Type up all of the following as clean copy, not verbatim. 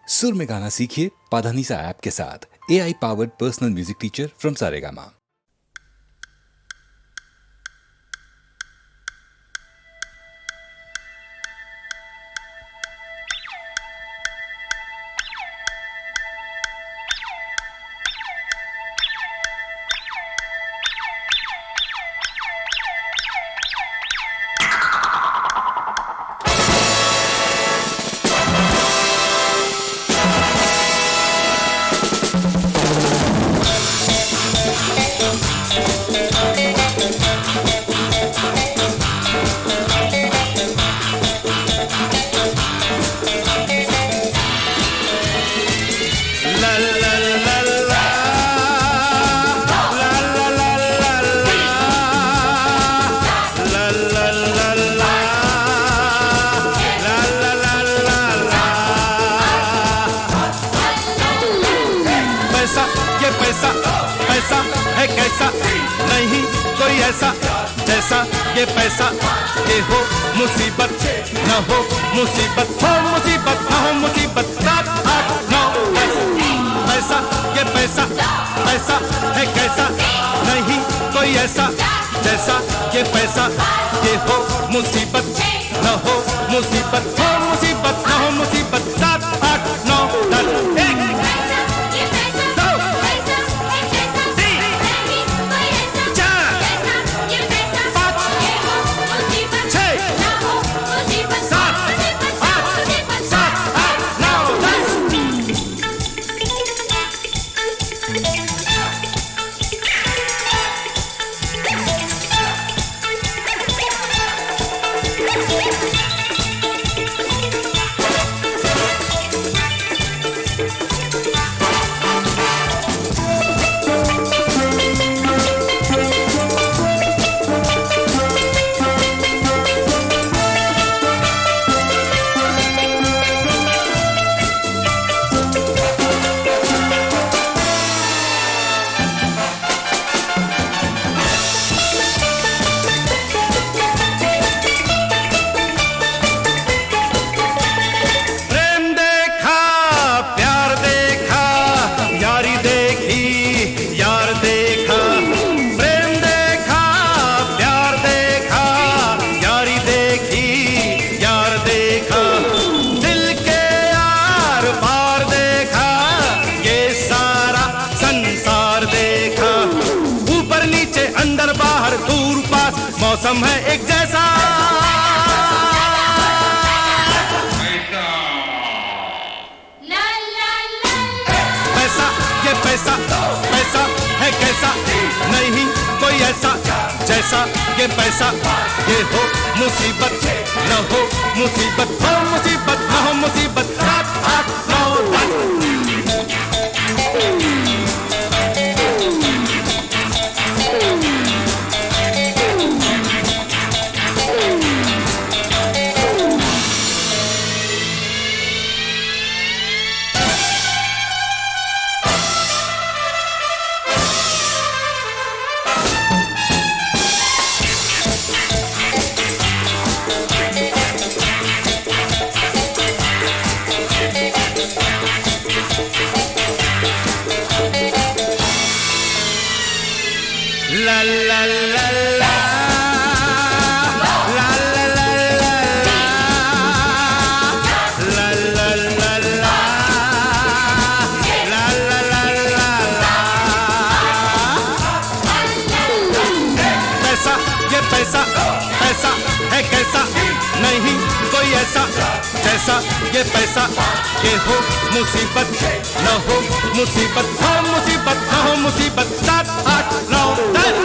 सुर में गाना सीखिए पाधानीसा ऐप के साथ। AI powered personal music teacher from Saregama. पैसा है कैसा, नहीं कोई ऐसा जैसा ये पैसा। ये हो मुसीबत न हो मुसीबत, हो मुसीबत न हो मुसीबत। 7 8 9 पैसा ये पैसा, पैसा है कैसा, नहीं कोई ऐसा जैसा ये पैसा। ये हो मुसीबत न हो मुसीबत, हो मुसीबत न हो मुसीबत। 7 8 9 10 मौसम है एक जैसा। पैसा ये पैसा, पैसा है कैसा, नहीं कोई ऐसा जैसा ये पैसा। ये हो मुसीबत न हो मुसीबत, हो मुसीबत न हो मुसीबत। 7 8 9 10 la la la la la la la la la la la la पैसा ये पैसा, पैसा है कैसा, नहीं कोई ऐसा जैसा ये पैसा। ये हो मुसीबत न हो मुसीबत, हो मुसीबत न हो मुसीबत। 7 8 9 10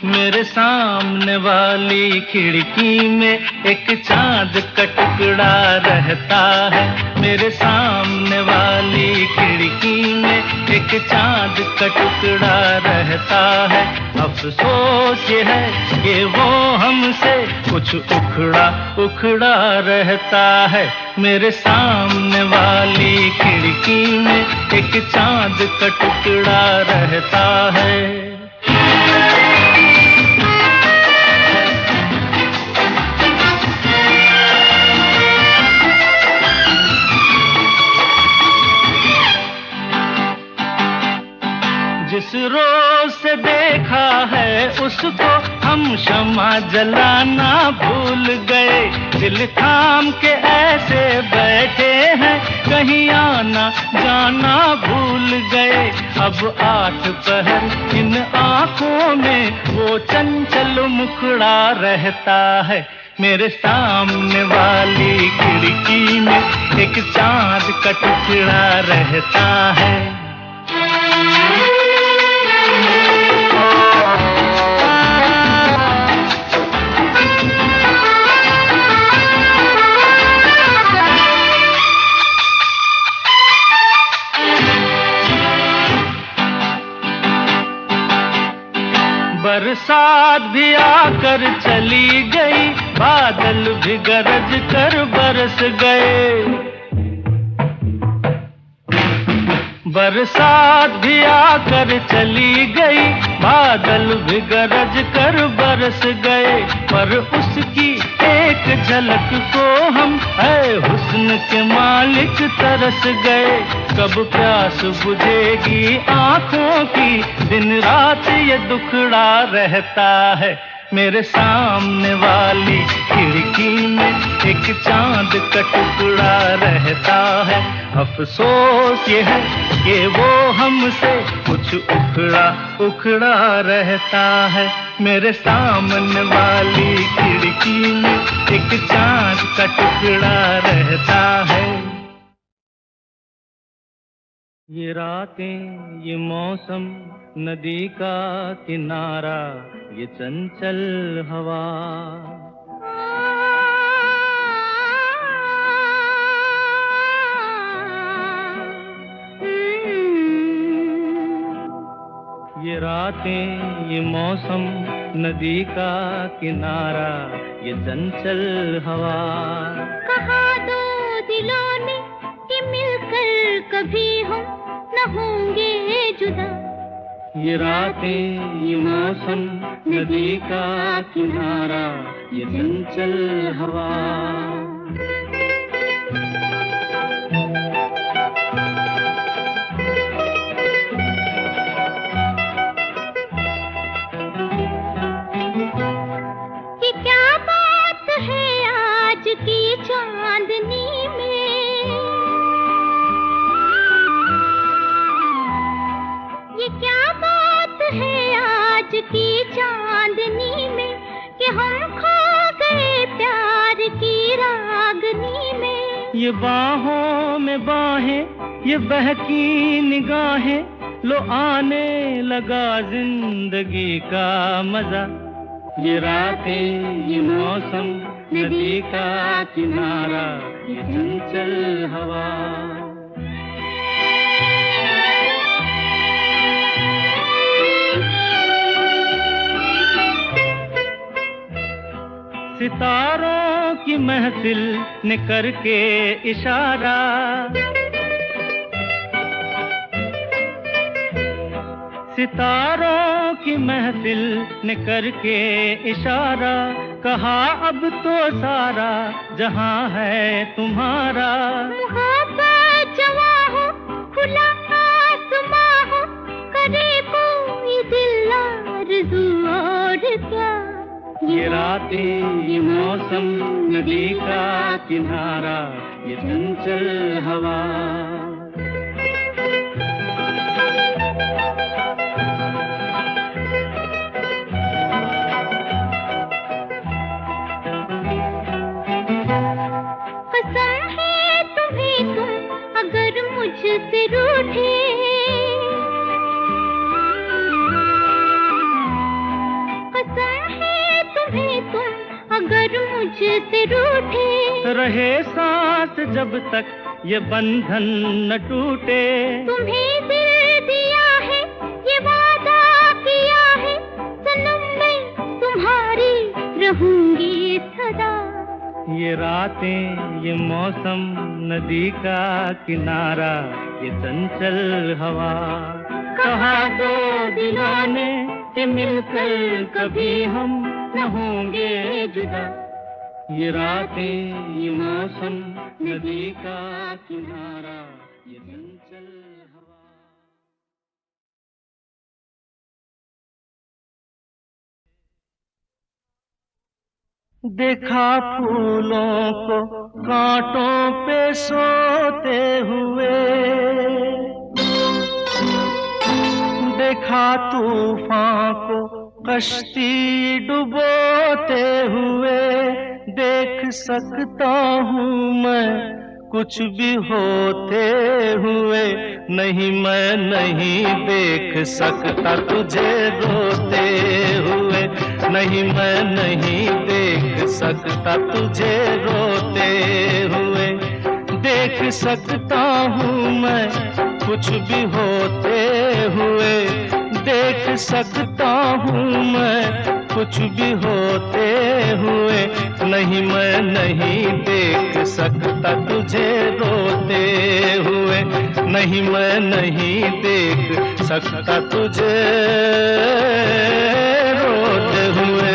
मेरे सामने वाली खिड़की में एक चांद का टुकड़ा रहता है। मेरे सामने वाली खिड़की में एक चांद का टुकड़ा रहता है। अफसोस ये है कि वो हमसे कुछ उखड़ा उखड़ा रहता है। मेरे सामने वाली खिड़की में एक चांद का टुकड़ा रहता है। जिस रोज से देखा है उसको हम शम्मा जलाना भूल गए। दिल थाम के ऐसे बैठे हैं कहीं आना जाना भूल गए। अब 8 पहर इन आंखों में वो चंचल मुखड़ा रहता है। मेरे सामने वाली खिड़की में एक चांद का टुकड़ा रहता है। बरसात भी आकर चली गई, बादल भी गरज कर बरस गए। बरसात भी आकर चली गई, बादल भी गरज कर बरस गए। पर उसकी एक झलक को हम ऐ हुस्न के मालिक तरस गए। कब प्यास बुझेगी आंखों की, दिन रात ये दुखड़ा रहता है। मेरे सामने वाली खिड़की में एक चांद का टुकड़ा रहता है। अफसोस ये है कि वो हमसे कुछ उखड़ा उखड़ा रहता है। मेरे सामने वाली खिड़की में एक चांद का टुकड़ा रहता है। ये रातें, ये मौसम, नदी का किनारा, ये चंचल हवा, ये रातें, ये मौसम, नदी का किनारा, ये चंचल हवा। कहा दो दिलों ने कि मिलकर कभी हम न होंगे जुदा। ये रातें, ये मौसम, नदी का किनारा, ये चंचल हवा। ये क्या बात है आज की चांदनी में, ये क्या बात है आज की चांदनी में कि हम खो गए प्यार की रागनी में। ये बाहों में बाहें, ये बहकी निगाहें, लो आने लगा जिंदगी का मजा। ये रातें, ये मौसम, नदी का किनारा, ये चंचल हवा। सितारों की महफिल ने करके इशारा, सितारों की महफिल ने करके इशारा, कहा अब तो सारा जहां है तुम्हारा। मोहब्बत जवां हो, खुला आसमां हो, करे कोई दिल आरज़ू और क्या। ये रातें, ये मौसम, नदी का किनारा, ये चंचल हवा। कसम है तुम्हें तुम अगर मुझसे रूठे, से रूठे, रहे साथ जब तक ये बंधन न टूटे। तुम्हें दिल दिया है, ये वादा किया है, सनम मैं तुम्हारी रहूंगी सदा। ये रातें, ये मौसम, नदी का किनारा, ये चंचल हवा, कहा दो दिलों ने कि मिलकर कभी हम न होंगे जुदा। ये रातें, ये मौसम, नदी का किनारा, ये चंचल हवा। देखा फूलों को कांटों पे सोते हुए, देखा तूफान को कश्ती डुबोते हुए। देख सकता हूँ मैं कुछ भी होते हुए, नहीं मैं नहीं देख सकता तुझे रोते हुए, नहीं मैं नहीं देख सकता तुझे रोते हुए। देख सकता हूँ मैं कुछ भी होते हुए, देख सकता हूँ मैं कुछ भी होते हुए, नहीं मैं नहीं देख सकता तुझे रोते हुए, नहीं मैं नहीं देख सकता तुझे रोते हुए।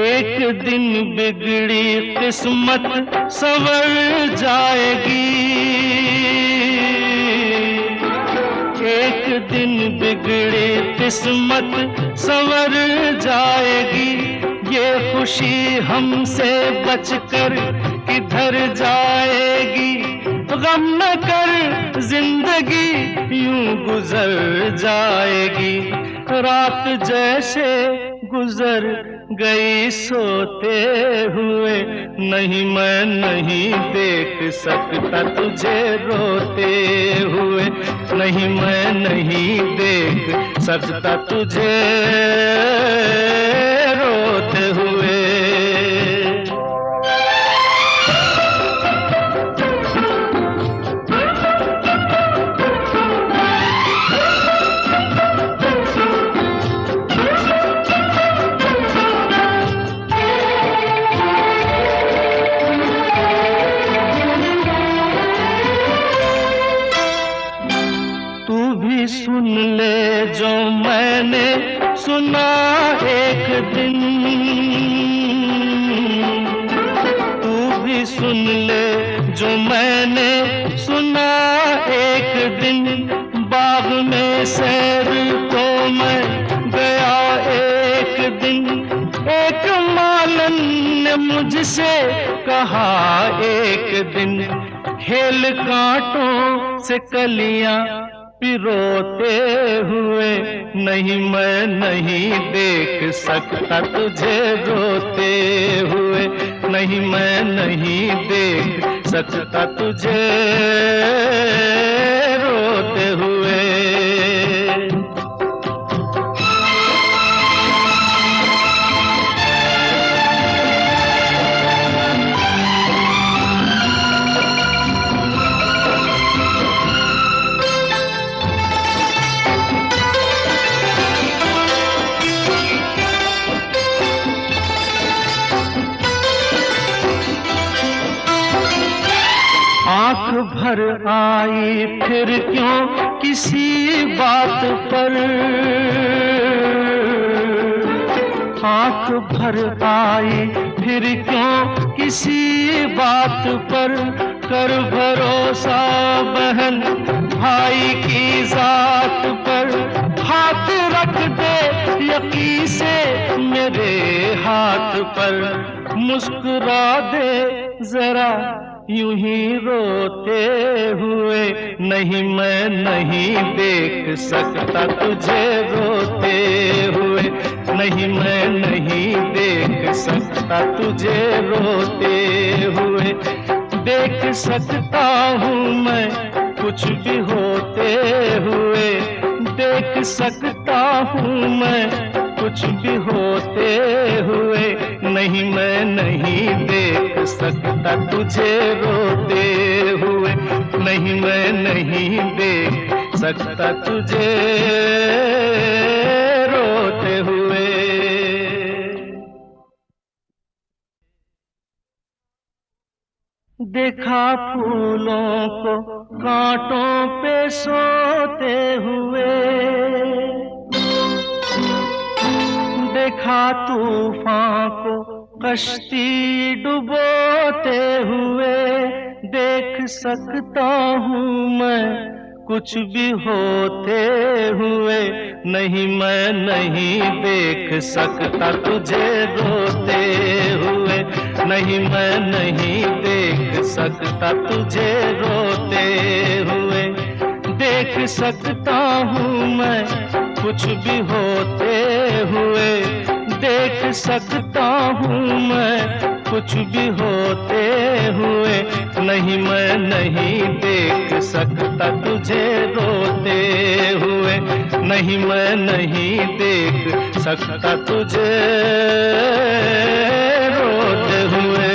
एक दिन बिगड़ी किस्मत संवर जाएगी, एक दिन बिगड़ी किस्मत संवर जाएगी। ये खुशी हमसे बचकर किधर जाएगी, गम न कर जिंदगी यूं गुजर जाएगी। रात जैसे गुजर गई सोते हुए, नहीं मैं नहीं देख सकता तुझे रोते हुए, नहीं मैं नहीं देख सकता तुझे रोते हुए। सुन ले जो मैंने सुना एक दिन, तू भी सुन ले जो मैंने सुना एक दिन। बाग में सैर को मैं गया एक दिन, एक मालन ने मुझसे कहा एक दिन, खेल कांटों से कलियां पिरोते हुए, नहीं मैं नहीं देख सकता तुझे रोते हुए, नहीं मैं नहीं देख सकता तुझे रोते हुए। आँख भर आई फिर क्यों किसी बात पर, आँख भर आई फिर क्यों किसी बात पर। कर भरोसा बहन भाई की जात पर, हाथ रख दे यकीन से मेरे हाथ पर। मुस्कुरा दे जरा यूं ही रोते हुए, नहीं मैं नहीं देख सकता तुझे रोते हुए, नहीं मैं नहीं देख सकता तुझे रोते हुए। देख सकता हूँ मैं कुछ भी होते हुए, देख सकता हूँ मैं कुछ भी होते हुए। नहीं मैं नहीं देख सकता तुझे रोते हुए, नहीं मैं नहीं देख सकता तुझे रोते हुए। देखा फूलों को कांटों पे सोते हुए, देखा तूफान को कश्ती डुबोते हुए। देख सकता हूँ मैं कुछ भी होते हुए, नहीं मैं नहीं देख सकता तुझे रोते हुए, नहीं मैं नहीं देख सकता तुझे रोते हुए। देख सकता हूँ मैं कुछ भी होते हुए, देख सकता हूँ मैं कुछ भी होते हुए। नहीं मैं नहीं देख सकता तुझे रोते हुए, नहीं मैं नहीं देख सकता तुझे रोते हुए।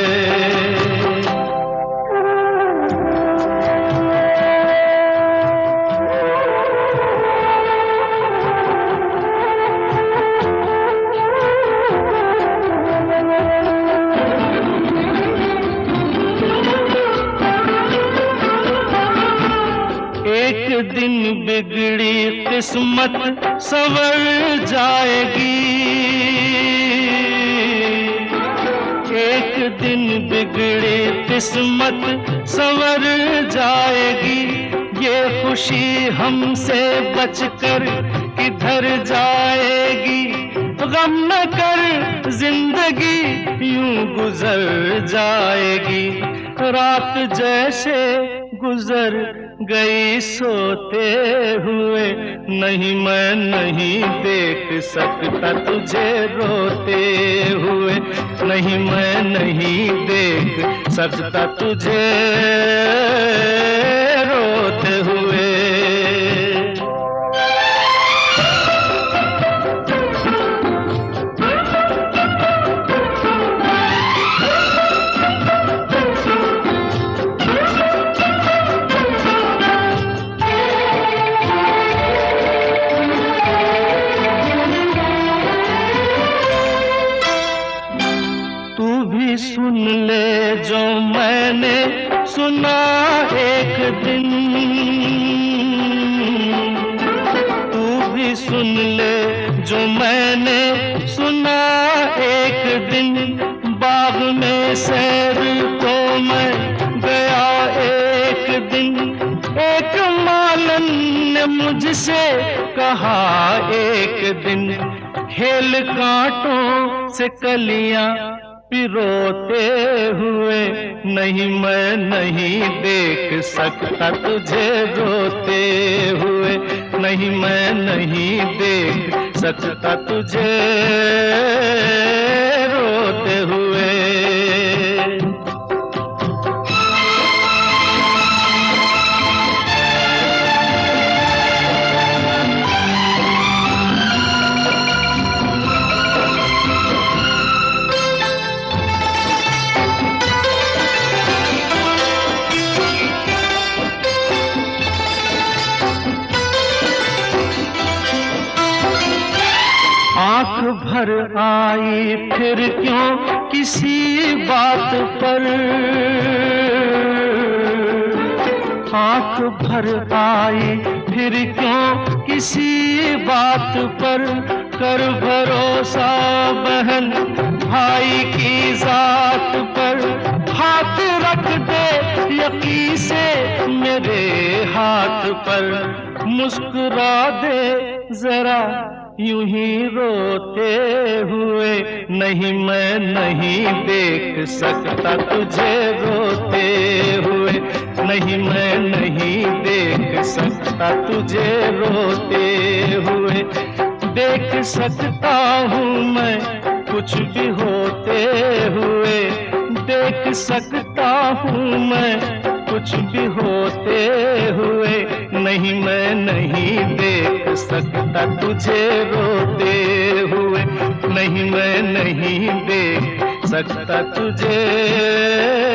एक दिन बिगड़ी किस्मत संवर जाएगी, एक दिन बिगड़ी किस्मत संवर जाएगी। ये खुशी हमसे बचकर किधर जाएगी, गम न कर जिंदगी यूं गुजर जाएगी। रात जैसे गुजर गई सोते हुए, नहीं मैं नहीं देख सकता तुझे रोते हुए, नहीं मैं नहीं देख सकता तुझे रोते हुए। सुन ले जो मैंने सुना एक दिन, तू भी सुन ले जो मैंने सुना एक दिन। बाग में सैर को मैं गया एक दिन, एक मालन ने मुझसे कहा एक दिन, खेल कांटों से कलियां पिरोते हुए, नहीं मैं नहीं देख सकता तुझे रोते हुए, नहीं मैं नहीं देख सकता तुझे रोते हुए। आँख भर आई फिर क्यों किसी बात पर, आँख भर आई फिर क्यों किसी बात पर। कर भरोसा बहन भाई की जात पर, हाथ रख दे यकीन से मेरे हाथ पर। मुस्कुरा दे जरा यूं ही रोते हुए, नहीं मैं नहीं देख सकता तुझे रोते हुए, नहीं मैं नहीं देख सकता तुझे रोते हुए। देख सकता हूँ मैं कुछ भी होते हुए, देख सकता हूँ मैं कुछ भी होते हुए, नहीं मैं नहीं देख सकता तुझे रोते हुए, नहीं मैं नहीं देख सकता तुझे